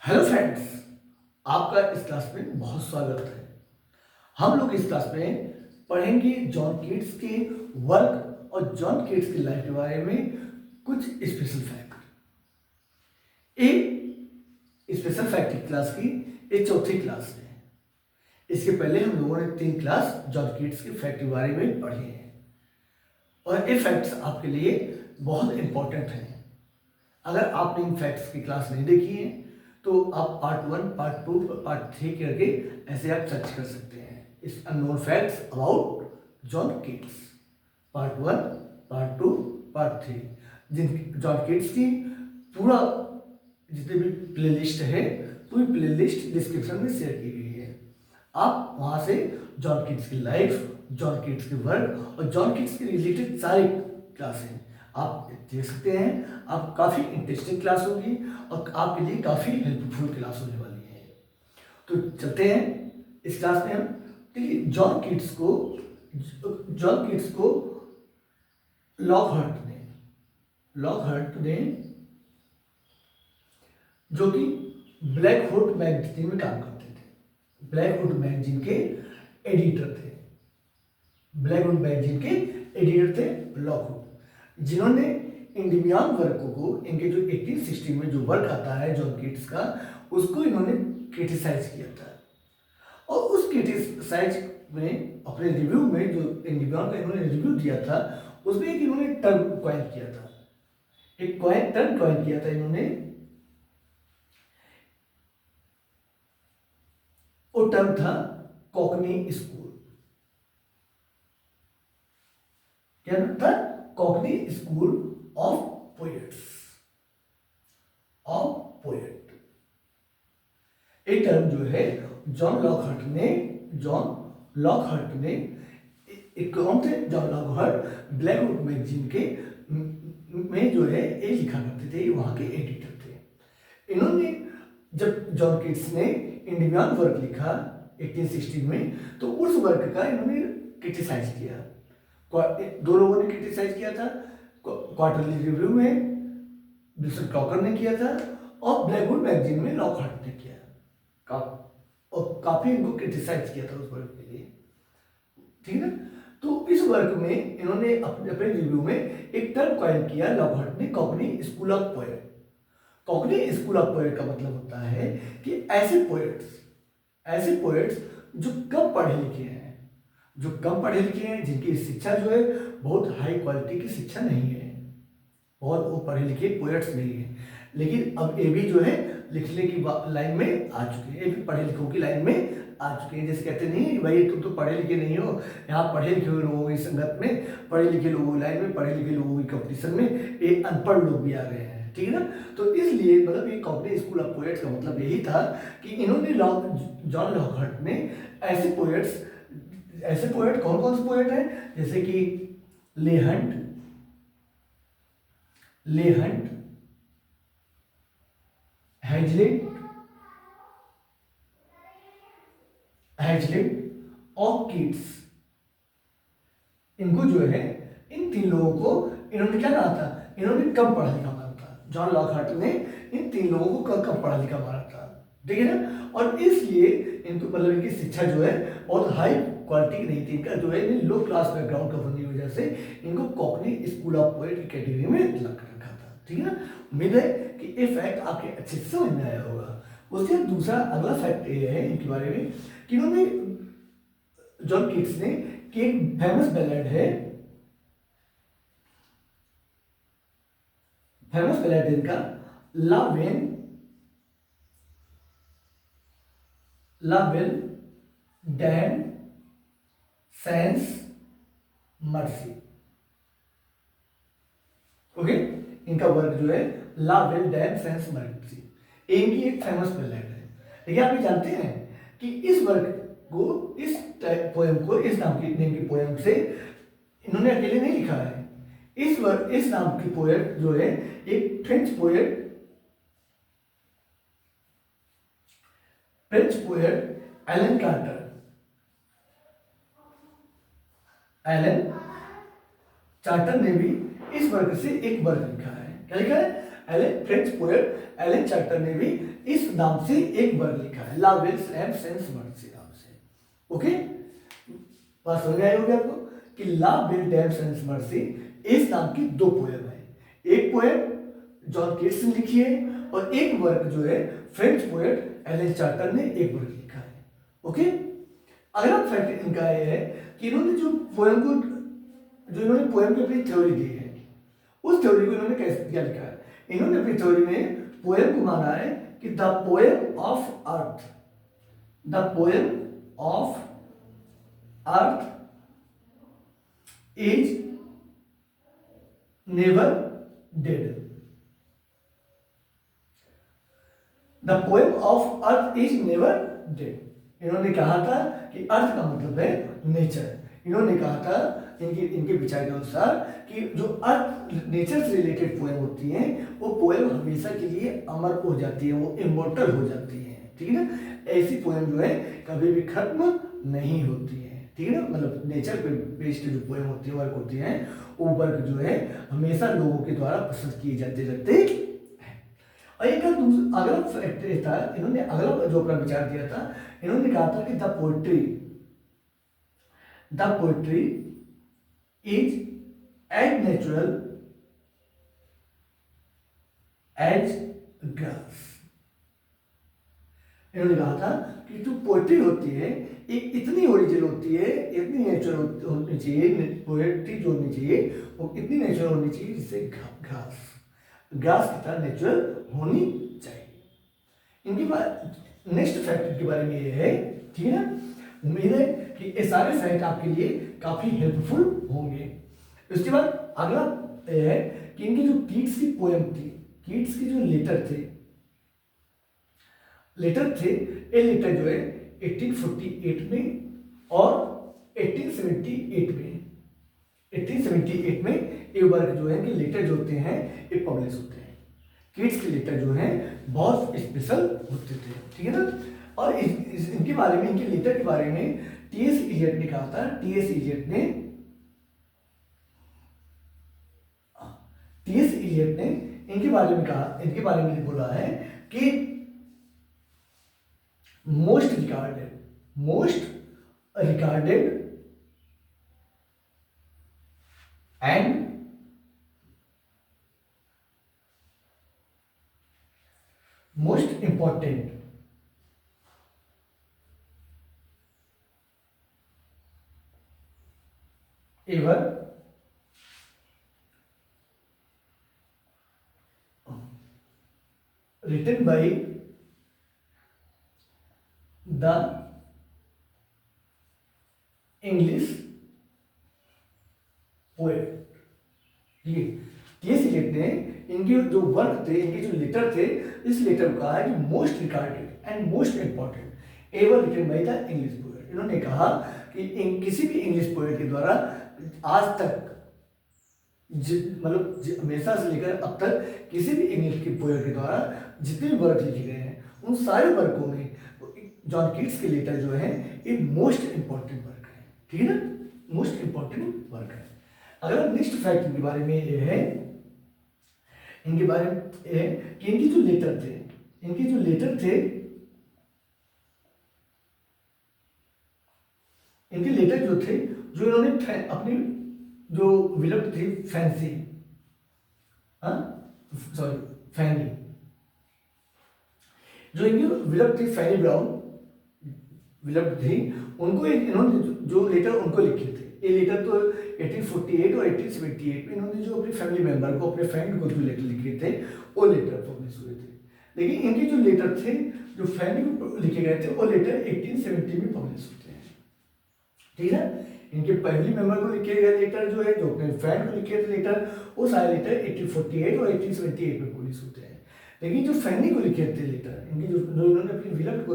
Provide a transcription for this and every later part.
Hello friends, आपका इस class में बहुत स्वागत है। हम लोग इस क्लास में पढ़ेंगे जॉन कीट्स के वर्क और जॉन कीट्स की लाइफ के बारे में कुछ स्पेशल फैक्ट। एक स्पेशल फैक्ट की क्लास की एक चौथी क्लास है। इसके पहले हम लोगों ने 3 क्लास जॉन कीट्स के फैक्ट के बारे में पढ़े हैं और ये फैक्ट्स आपके लिए बहुत इंपॉर्टेंट हैं। अगर आपने इन फैक्ट्स की क्लास नहीं देखी है तो आप पार्ट 1, पार्ट 2, पार्ट 3 करके ऐसे आप सर्च कर सकते हैं। इस unknown facts about John Keats, part 1, part 2, part 3। जिन जॉन कीट्स की पूरा जितने भी प्लेलिस्ट है, पूरी प्लेलिस्ट डिस्क्रिप्शन में शेयर की गई है। आप वहाँ से जॉन कीट्स की लाइफ, जॉन कीट्स के वर्क और जॉन कीट्स के रिलेटेड सारी क्लासें आप देख सकते हैं। आप काफ़ी इंटरेस्टिंग क्लास होगी और आपके लिए काफ़ी हेल्पफुल क्लास होने वाली है। तो चलते हैं इस क्लास में हम। देखिए, जॉन कीट्स को लॉकहार्ट ने जो कि ब्लैकवुड मैगजीन में काम करते थे, ब्लैकवुड मैगजीन के एडिटर थे। ब्लैकवुड मैगजीन के एडिटर थे लॉकवुड, जिन्होंने इंडियन वर्कों को, इनके जो 1860 में जो वर्क आता है जॉन कीट्स का, उसको इन्होंने क्रिटिसाइज किया था। और उस क्रिटिसाइज में अपने रिव्यू में जो इंडियन का इन्होंने रिव्यू दिया था, उसमें एक इन्होंने टर्म कॉइन किया था, टर्म कॉइन किया था इन्होंने। वो टर्म था कॉकनी स्कूल। क्या नाम था? कॉकनी स्कूल ऑफ पोएट्स, एक टर्म जो है जॉन लॉकहार्ट ने एक कौन थे? जॉन लॉकहार्ट ब्लैकवुड मैगजीन के में जो है ये लिखा करते थे, वहां के एडिटर थे। इन्होंने जब जॉन कीट्स ने इंडियन वर्क लिखा 1860 में, तो उस वर्क का इन्होंने क्रिटिसाइज किया। दो लोगों ने क्रिटिसाइज किया था, क्वार्टरली रिव्यू में विल्सन क्रॉकर ने किया था और ब्लैकवुड मैगजीन में लॉकहार्ट ने किया। और काफी इनको क्रिटिसाइज किया था उस वर्क के लिए, ठीक है। तो इस वर्क में इन्होंने अपने रिव्यू में एक टर्म कॉइन किया लॉकहार्ट ने, Cockney school of poet. Cockney school of poet का मतलब होता है कि ऐसे पोएट्स जो कम पढ़े लिखे हैं, जिनकी शिक्षा जो है बहुत हाई क्वालिटी की शिक्षा नहीं है, बहुत वो पढ़े लिखे पोएट्स नहीं है, लेकिन अब ये भी जो है लिखने की लाइन में आ चुके हैं, ये भी पढ़े लिखों की लाइन में आ चुके हैं। जैसे कहते नहीं भाई तुम तो पढ़े लिखे नहीं हो, यहाँ पढ़े लिखे लोगों की संगत में, पढ़े लिखे लोगों की लाइन में, पढ़े लिखे लोगों की कंपटीशन में एक अनपढ़ लोग भी आ गए हैं, ठीक है ना। तो इसलिए मतलब ये कॉकनी स्कूल ऑफ पोएट्स का मतलब यही था कि इन्होंने जॉन लॉकहार्ट ने ऐसे पोएट कौन कौन से पोएट हैं, जैसे कि ले हंट, हैजलिट और कीट्स, इनको जो है, इन 3 लोगों को इन्होंने क्या कहा था? इन्होंने कम पढ़ा लिखा माना था। जॉन लॉकहार्ट ने इन 3 लोगों को कम पढ़ा लिखा माना था, ठीक है ना। और इसलिए इनको मतलब इनकी शिक्षा जो है बहुत हाई क्वालिटी की नहीं थी, इनका जो है लो क्लास बैकग्राउंड का होने की वजह से इनको कॉकनी स्कूल ऑफ पोएट की कैटेगरी में रखा था, ठीक है ना। उम्मीद है कि ये फैक्ट आपके अच्छे से समझ में आया होगा। उसके दूसरा अगला फैक्ट ये है इनके बारे में कि इन्होंने, जॉन कीट्स ने, कि एक फेमस बैलेड है, इनका La Belle Dame sans Merci. Okay, इनका वर्क जो है La Belle Dame sans Merci, इनकी एक फेमस बैलेड है। लेकिन आप ये जानते हैं कि इस वर्क को, इस पोएम को, इस नाम की पोएम से इन्होंने अकेले नहीं लिखा है। इस नाम की पोएट जो है एक फ्रेंच पोएट एलन चार्टर ने भी इस वर्क से एक वर्क लिखा है। क्या लिखा है? Alain French poet Alain Chartier ने भी इस नाम से एक वर्क लिखा है, ला विल डैम सेंस मर्सी नाम से। ओके, बात समझ आई होगी आपको कि ला विल डैम सेंस मर्सी इस नाम की दो पोएम है। एक पोएम जॉन कीट्स ने लिखी है और एक वर्क जो है फ्रेंच पोएट एलन चार्टर ने एक वर्क लिखा है। ओके, अगला फैक्ट इनका यह है कि इन्होंने जो इन्होंने पोएम की अपनी थ्योरी दी है, उस थ्योरी को इन्होंने कैसे क्या लिखा है? इन्होंने अपनी थ्योरी में पोएम को माना है कि the poem of earth, the poem of earth is never dead. The poem of earth is never dead. इन्होंने कहा था कि अर्थ का मतलब है नेचर। इन्होंने कहा था इनके विचार के अनुसार कि जो अर्थ नेचर से रिलेटेड पोएम होती हैं वो पोएम हमेशा के लिए अमर हो जाती है, वो इमोर्टल हो जाती है, ठीक है ना। ऐसी पोएम जो है कभी भी खत्म नहीं होती है, ठीक है ना। मतलब नेचर पे बेस्ड जो पोएम होती है, वर्क होती हैं, वो वर्क जो है हमेशा लोगों के द्वारा पसंद किए जाते रहते हैं। और एक अगला फैक्ट था, इन्होंने अगला जो अपना विचार दिया था, इन्होंने कहा था कि the poetry is as natural as grass. इन्होंने कहा था कि जो पोएट्री होती है एक इतनी ओरिजिनल होती है, इतनी नेचुरल होनी चाहिए, पोएट्री जो होनी चाहिए वो इतनी नेचुरल होनी चाहिए जिससे ग्रास की तरह नेचुरल होनी चाहिए। इनके बाद नेक्स्ट फैक्ट के बारे में ये है, ठीक है ना। उम्मीद है कि ये सारे फैक्ट आपके लिए काफी हेल्पफुल होंगे। उसके बाद अगला ये है कि इनकी जो कीट्स की पोएम थी, कीट्स के जो लेटर थे, ये लेटर जो है 1848 में और 1878 में ये वर्क जो है कि लेटर जो होते हैं ये पब्लिश होते हैं। कीट्स के लेटर जो हैं बहुत स्पेशल होते थे, ठीक है ना। और इनके बारे में, इनके लेटर के बारे में टी.एस. इलियट ने कहा था, टी.एस. इलियट ने इनके बारे में कहा, इनके बारे में बोला है कि most regarded and most important ever written by the English poet। ठीक है, टी.एस. इलियट ने इनके जो वर्क थे, इनके जो लेटर थे, इस लेटर को कहा है कि most regarded and most important ever written by the English poet. इन्होंने कहा कि किसी भी इंग्लिश पोएट के द्वारा आज तक मतलब हमेशा से लेकर अब तक किसी भी इंग्लिश के पोएट के द्वारा जितने भी वर्क लिखे गए हैं उन सारे वर्कों में जॉन कीट्स के लेटर जो है ये मोस्ट इंपॉर्टेंट वर्क है, ठीक है ना, मोस्ट इंपॉर्टेंट वर्क है। अगर नेक्स्ट फैक्ट के बारे में ये है, इनके बारे में ये है कि इनके जो लेटर थे, इनके लेटर जो थे, जो इन्होंने अपनी जो विलप्त थी फैंसी, फैनी, जो इनकी विलप्त थी फैनी ब्राउन विलप्त थी, उनको इन्होंने जो लेटर उनको लिखे थे। ये लेटर तो 1848 और 1878 में इन्होंने जो अपने फैमिली मेंबर को, अपने फ्रेंड को जो लेटर लिखे थे वो लेटर पब्लिश हुए थे। लेकिन इनके जो लेटर थे जो फैमिली को लिखे गए थे वो लेटर 1870 में पब्लिश होते हैं, ठीक है। इनके फैमिली मेंबर को लिखे गए लेटर जो है, जो अपने फ्रेंड को लिखे थे लेटर, वो सारे लेटर 1848 और 1878 में पब्लिश होते हैं। लेकिन जो फैनी को लिखे थे लेटर, इनके जो इन्होंने अपनी विलप्त को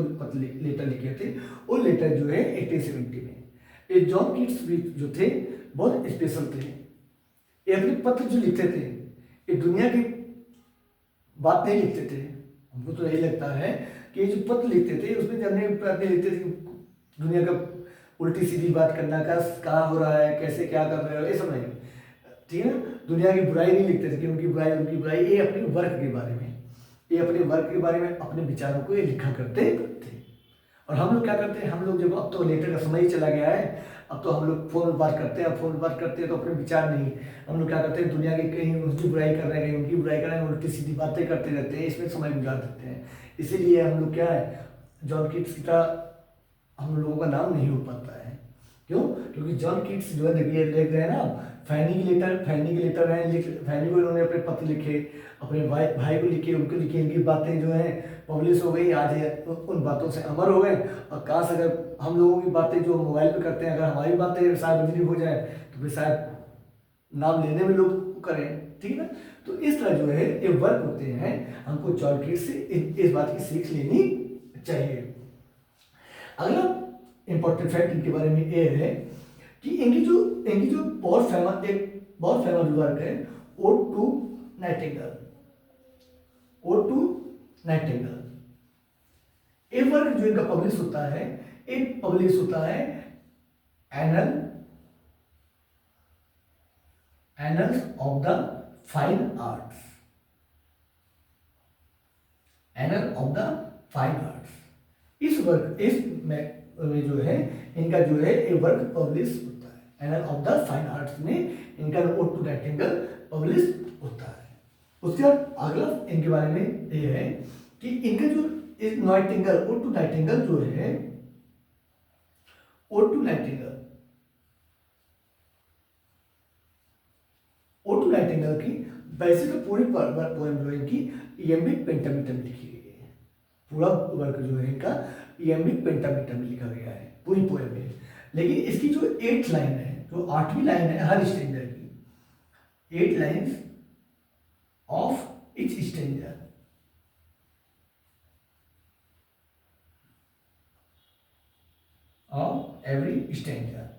लेटर लिखे थे वो लेटर जो है 1870 में। ये जॉन कीट्स भी जो थे बहुत स्पेशल थे। ये अपने पत्र जो लिखते थे ये दुनिया की बात नहीं लिखते थे। हमको तो यही लगता है कि ये जो पत्र लिखते थे उसमें जानने अपने लिखते थे दुनिया का उल्टी सीधी बात करना का कहाँ हो रहा है, कैसे क्या कर रहे हो, ये सब नहीं, ठीक है ना। दुनिया की बुराई नहीं लिखते थे कि उनकी बुराई, ये अपने वर्क के बारे में, ये अपने वर्क के बारे में अपने विचारों को ये लिखा करते थे। और हम लोग क्या करते हैं, हम लोग जब अब तो लेटर का समय ही चला गया है, अब तो हम लोग फ़ोन पर बात करते हैं, फ़ोन पर बात करते हैं तो अपने विचार नहीं, हम लोग क्या करते हैं दुनिया की कहीं उनकी बुराई कर रहे हैं, कहीं उनकी बुराई कर रहे हैं, उल्टी सीधी बातें करते रहते हैं, इसमें समय गुजार देते हैं। इसीलिए हम लोग क्या है, जॉन कीट्स की तरह हम लोगों का नाम नहीं हो पाता है। क्यों? क्योंकि जॉन कीट्स जो है देखिए लिख रहे हैं ना, फैनी के लेटर हैं, फैनी को इन्होंने अपने पत्र लिखे, अपने भाई को लिखे, उनको लिखे, इनकी बातें जो हैं पब्लिश हो गई, आज ये उन बातों से अमर हो गए। और काश अगर हम लोगों की बातें जो मोबाइल पे करते हैं, अगर हमारी बातें सार्वजनिक हो जाए तो फिर शायद नाम लेने में लोग करें, ठीक है ना। तो इस तरह जो है ये वर्क होते हैं, हमको जॉन कीट्स से इस बात की सीख लेनी चाहिए। अगला इंपॉर्टेंट फैक्ट इनके बारे में ये है कि इनकी जो बहुत फेमस वर्क है ode to nightingale, ode to nightingale. ये वर्क जो इनका पब्लिश होता है, एक पब्लिश होता है Annals of the Fine Arts, Annal of the Fine Arts. इस में जो है इनका जो है ये वर्क पब्लिश होता है, anal of the Fine arts में इनका ओड टू नाइटिंगेल पब्लिश होता है। उसके बाद अगला इनके बारे में ये है कि इनका जो नाइटिंगेल, ओड टू नाइटिंगेल जो है, ओड टू नाइटिंगेल की वैसे तो पूरी पोएम जो है इनकी इयम्बिक पेंटामीटर में लिखी गई है। पूरा वर्क जो है इनका इयम्बिक पेंटामीटर में लिखा गया है पूरी पोएम में। लेकिन इसकी जो 8th लाइन है, जो 8वीं लाइन है हर स्टैंडर की, 8 lines of each stanza, of every stanza.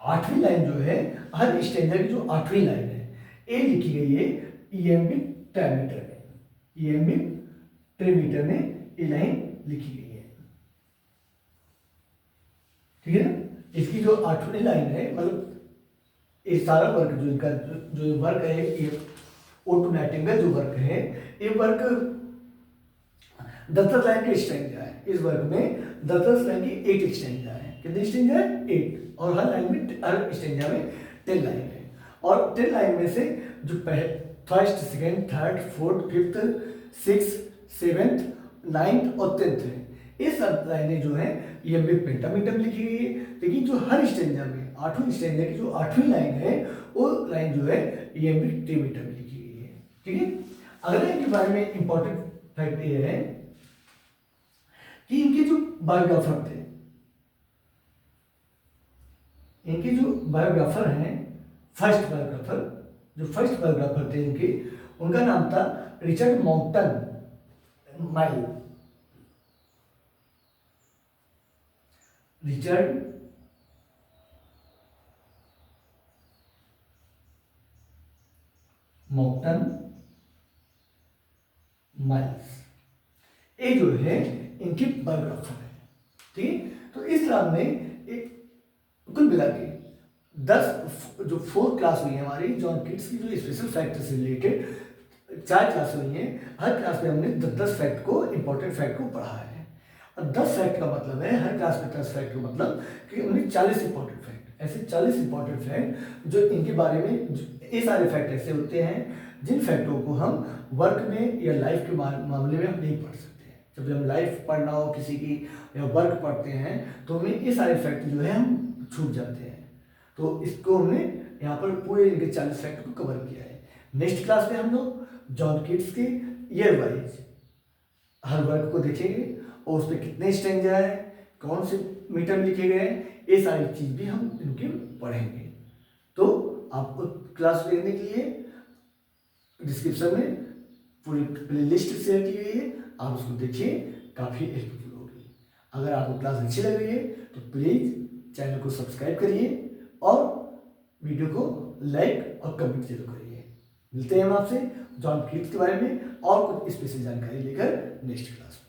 8वीं लाइन जो है हर स्टैंडर की जो 8वीं लाइन है ये लिखी गई है इयम्बिक ट्रामीटर में, इयम्बिक ट्रामीटर में ये लाइन लिखी गई है, ठीक है ना। इसकी जो 8वीं लाइन है, मतलब ये सारा वर्क जो इनका जो वर्क है, ये ओड टू नाइटिंगेल जो वर्क है, ये वर्क 10 लाइन के स्टैंडा है। इस वर्क में 10 लाइन की 8 स्टैंडा है। कितने स्टैंडा है? 8। और हर लाइन में, हर स्टैंडा में 10 लाइन है। और 10 लाइन में से जो first, second, third, fourth, fifth, 6, 7, 9 और 10th है, ये सब लाइनें जो है इयम्बिक पेंटामीटर में लिखी गई है। लेकिन जो हर स्टैंडा में 8वीं स्टैंडा की जो 8वीं लाइन है वो लाइन जो है इयम्बिक ट्रामीटर में लिखी गई है, ठीक है। अगला इनके बारे में इंपॉर्टेंट फैक्ट ये है कि इनके जो बायोग्राफर थे, इनके जो बायोग्राफर हैं, फर्स्ट बायोग्राफर थे इनके, उनका नाम था Richard mountain mile, Richard mountain miles, ये जो है इनके बायोग्राफर है, ठीक। तो इस तरह में कुल मिला के 10 जो 4 क्लास हुई है हमारी जॉन कीट्स की, जो स्पेशल फैक्ट से रिलेटेड 4 क्लास हुई हैं। हर क्लास में हमने 10 फैक्ट को, इंपॉर्टेंट फैक्ट को पढ़ा है। और 10 फैक्ट का मतलब है, हर क्लास में 10 फैक्ट का मतलब कि हमने 40 इंपॉर्टेंट फैक्ट, ऐसे 40 इंपॉर्टेंट फैक्ट जो इनके बारे में, ये सारे फैक्ट ऐसे होते हैं जिन फैक्टों को हम वर्क में या लाइफ के मामले में हम नहीं पढ़ सकते। जब हम लाइफ पढ़ना हो किसी की या वर्क पढ़ते हैं तो हमें ये सारे फैक्ट जो है हम छूट जाते हैं। तो इसको हमने यहाँ पर पूरे इनके 40 फैक्ट को कवर किया है। नेक्स्ट क्लास में हम लोग जॉन कीट्स के ईयर वाइज हर वर्क को देखेंगे और उस पर कितने स्टैंजा है, कौन से मीटर में लिखे गए हैं, ये सारी चीज़ भी हम इनके पढ़ेंगे। तो आपको क्लास देखने के लिए डिस्क्रिप्शन में पूरी प्लेलिस्ट शेयर की गई है, आप उसको देखिए, काफ़ी हेल्पफुल होगी। अगर आपको क्लास अच्छी लग रही है तो प्लीज़ चैनल को सब्सक्राइब करिए और वीडियो को लाइक और कमेंट जरूर करिए। मिलते हैं हम आपसे जॉन कीट्स के बारे में और कुछ स्पेशल जानकारी लेकर नेक्स्ट क्लास में।